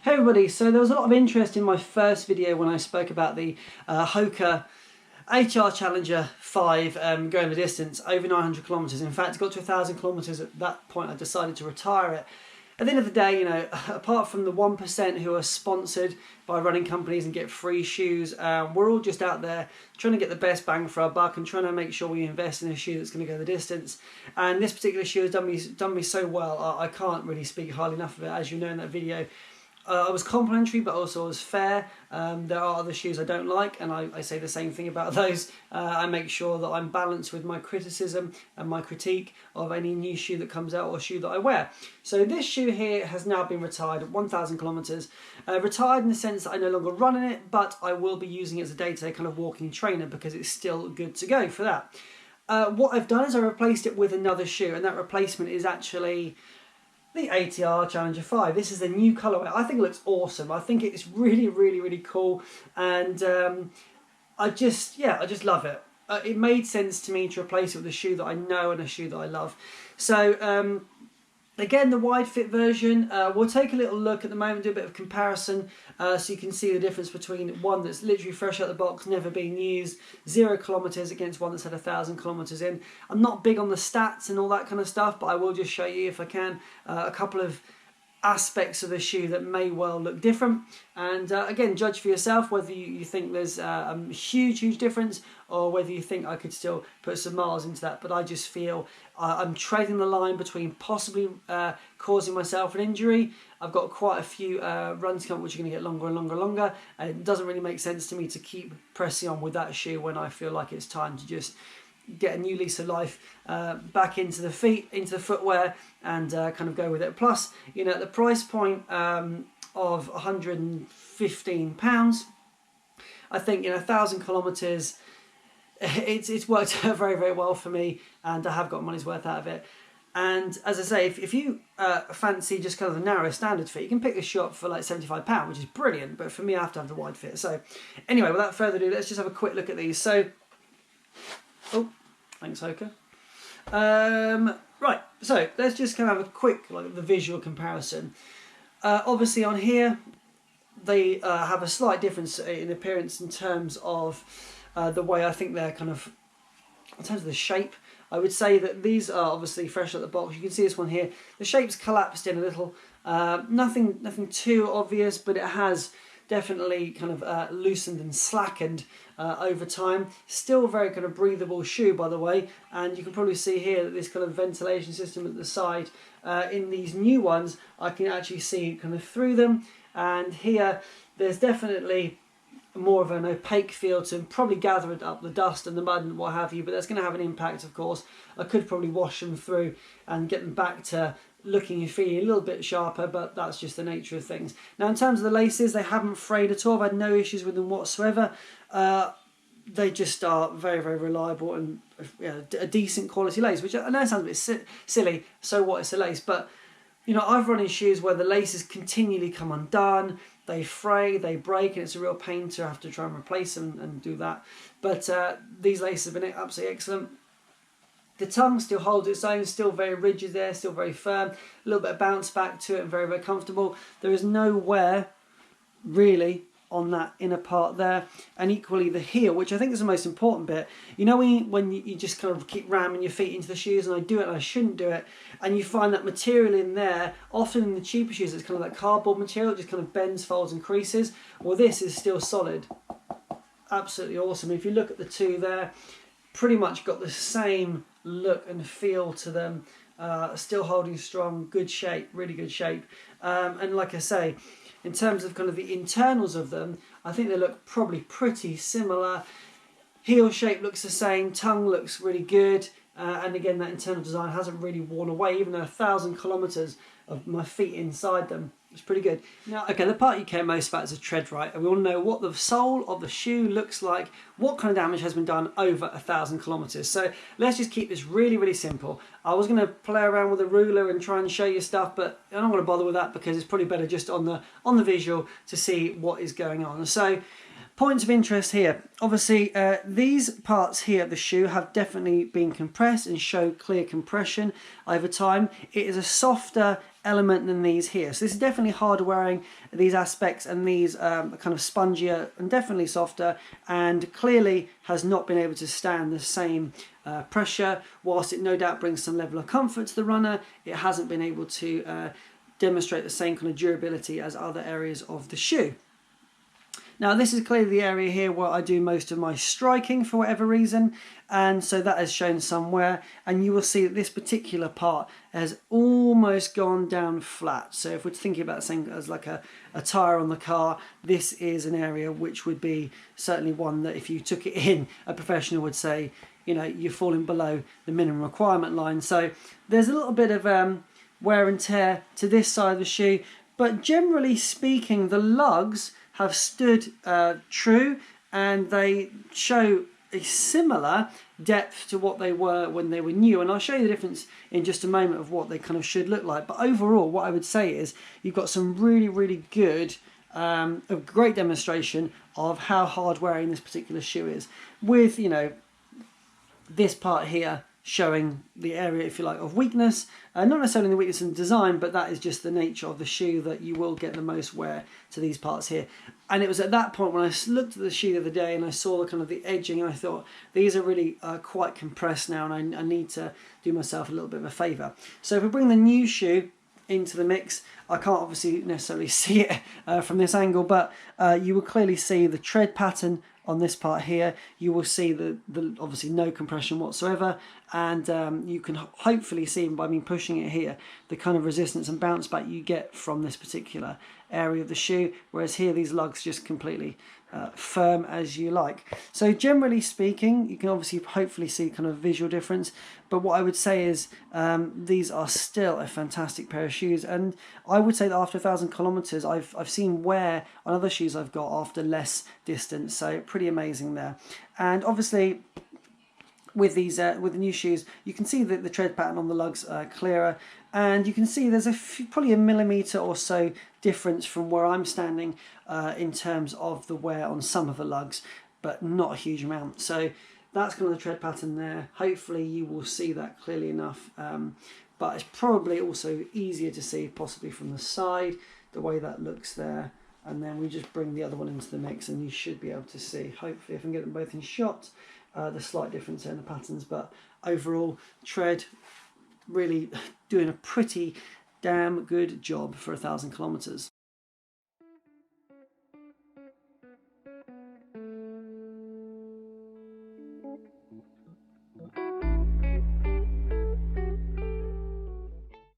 Hey everybody, so there was a lot of interest in my first video when I spoke about the Hoka HR Challenger 5 going the distance over 900 kilometers. In fact, it got to 1,000 kilometers. At that point I decided to retire it. At the end of the day, you know, apart from the 1% who are sponsored by running companies and get free shoes, we're all just out there trying to get the best bang for our buck and trying to make sure we invest in a shoe that's going to go the distance. And this particular shoe has done me so well. I can't really speak highly enough of it, as you know in that video. I was complimentary, but also I was fair. There are other shoes I don't like, and I say the same thing about those. I make sure that I'm balanced with my criticism and my critique of any new shoe that comes out or shoe that I wear. So this shoe here has now been retired at 1,000 kilometers. Retired in the sense that I no longer run in it, but I will be using it as a day-to-day kind of walking trainer because it's still good to go for that. What I've done is I replaced it with another shoe, and that replacement is actually the ATR Challenger 5. This is the new colourway. I think it looks awesome. I think it's really cool, and I just love it. It made sense to me to replace it with a shoe that I know and a shoe that I love. So again, the wide fit version, we'll take a little look at the moment, do a bit of comparison, so you can see the difference between one that's literally fresh out the box, never being used, 0 kilometers against one that's had 1,000 kilometers in. I'm not big on the stats and all that kind of stuff, but I will just show you, if I can, a couple of aspects of the shoe that may well look different, and again, judge for yourself whether you think there's a huge difference, or whether you think I could still put some miles into that. But I just feel I'm trading the line between possibly causing myself an injury. I've got quite a few runs coming which are going to get longer and longer, and it doesn't really make sense to me to keep pressing on with that shoe when I feel like it's time to just get a new lease of life back into the feet, into the footwear, and kind of go with it. Plus, you know, at the price point of £115, I think, you know, 1,000 kilometers, it's worked out very well for me, and I have got money's worth out of it. And as I say, if you fancy just kind of the narrow standard fit, you can pick this shoe up for like £75, which is brilliant, but for me I have to have the wide fit. So anyway, without further ado, let's just have a quick look at these. So, oh, thanks Hoka. Right, so let's just kind of have a quick, like, the visual comparison. Obviously on here, they have a slight difference in appearance in terms of the way I think they're kind of, in terms of the shape. I would say that these are obviously fresh out the box. You can see this one here. The shape's collapsed in a little. Nothing too obvious, but it has definitely kind of loosened and slackened over time. Still a very kind of breathable shoe, by the way, and you can probably see here that this kind of ventilation system at the side, in these new ones, I can actually see kind of through them, and here there's definitely more of an opaque feel to them, probably gather up the dust and the mud and what have you, but that's going to have an impact, of course. I could probably wash them through and get them back to looking and feeling a little bit sharper, but that's just the nature of things. Now, in terms of the laces, they haven't frayed at all. I've had no issues with them whatsoever. They just are very reliable, and, you know, a decent quality lace, which I know sounds a bit silly. So what, it's a lace, but you know, I've run in shoes where the laces continually come undone, they fray, they break, and it's a real pain to have to try and replace them and do that. But these laces have been absolutely excellent. The tongue still holds its own, still very rigid there, still very firm, a little bit of bounce back to it, and very comfortable. There is no wear really on that inner part there, and equally the heel, which I think is the most important bit. You know, when you just kind of keep ramming your feet into the shoes, and I do it and I shouldn't do it, and you find that material in there, often in the cheaper shoes it's kind of like cardboard material, it just kind of bends, folds and creases. Well, this is still solid. Absolutely awesome. If you look at the two there, pretty much got the same look and feel to them, still holding strong, good shape, really good shape, and like I say, in terms of kind of the internals of them, I think they look probably pretty similar. Heel shape looks the same, tongue looks really good, and again, that internal design hasn't really worn away, even though 1,000 kilometers of my feet inside them. It's pretty good. Now, okay, the part you care most about is the tread, right? And we all know what the sole of the shoe looks like, what kind of damage has been done over 1,000 kilometers. So let's just keep this really simple. I was going to play around with a ruler and try and show you stuff, but I'm not going to bother with that because it's probably better just on the visual to see what is going on. So, points of interest here. Obviously, these parts here of the shoe have definitely been compressed and show clear compression over time. It is a softer element than these here. So this is definitely hard wearing, these aspects, and these are kind of spongier and definitely softer, and clearly has not been able to stand the same pressure. Whilst it no doubt brings some level of comfort to the runner, it hasn't been able to demonstrate the same kind of durability as other areas of the shoe. Now this is clearly the area here where I do most of my striking for whatever reason, and so that has shown some wear, and you will see that this particular part has almost gone down flat. So if we're thinking about saying as like a tyre on the car, this is an area which would be certainly one that if you took it in, a professional would say, you know, you're falling below the minimum requirement line. So there's a little bit of wear and tear to this side of the shoe, but generally speaking the lugs have stood true, and they show a similar depth to what they were when they were new, and I'll show you the difference in just a moment of what they kind of should look like. But overall what I would say is you've got some really good a great demonstration of how hard wearing this particular shoe is, with, you know, this part here showing the area, if you like, of weakness. Not necessarily the weakness in design, but that is just the nature of the shoe, that you will get the most wear to these parts here. And it was at that point when I looked at the shoe the other day and I saw the kind of the edging, and I thought these are really quite compressed now, and I need to do myself a little bit of a favour. So if we bring the new shoe into the mix, I can't obviously necessarily see it from this angle, but you will clearly see the tread pattern on this part here. You will see the obviously no compression whatsoever, and you can hopefully see by me pushing it here the kind of resistance and bounce back you get from this particular area of the shoe, whereas here these lugs just completely firm as you like. So generally speaking, you can obviously hopefully see kind of visual difference, but what I would say is these are still a fantastic pair of shoes, and I would say that after 1,000 kilometers I've seen wear on other shoes I've got after less distance, so pretty amazing there. And obviously with these with the new shoes, you can see that the tread pattern on the lugs are clearer, and you can see there's probably a millimetre or so difference from where I'm standing in terms of the wear on some of the lugs, but not a huge amount. So that's kind of the tread pattern there. Hopefully you will see that clearly enough, but it's probably also easier to see possibly from the side, the way that looks there. And then we just bring the other one into the mix and you should be able to see, hopefully if I can get them both in shot, the slight difference in the patterns. But overall, tread really doing a pretty damn good job for 1,000 kilometers.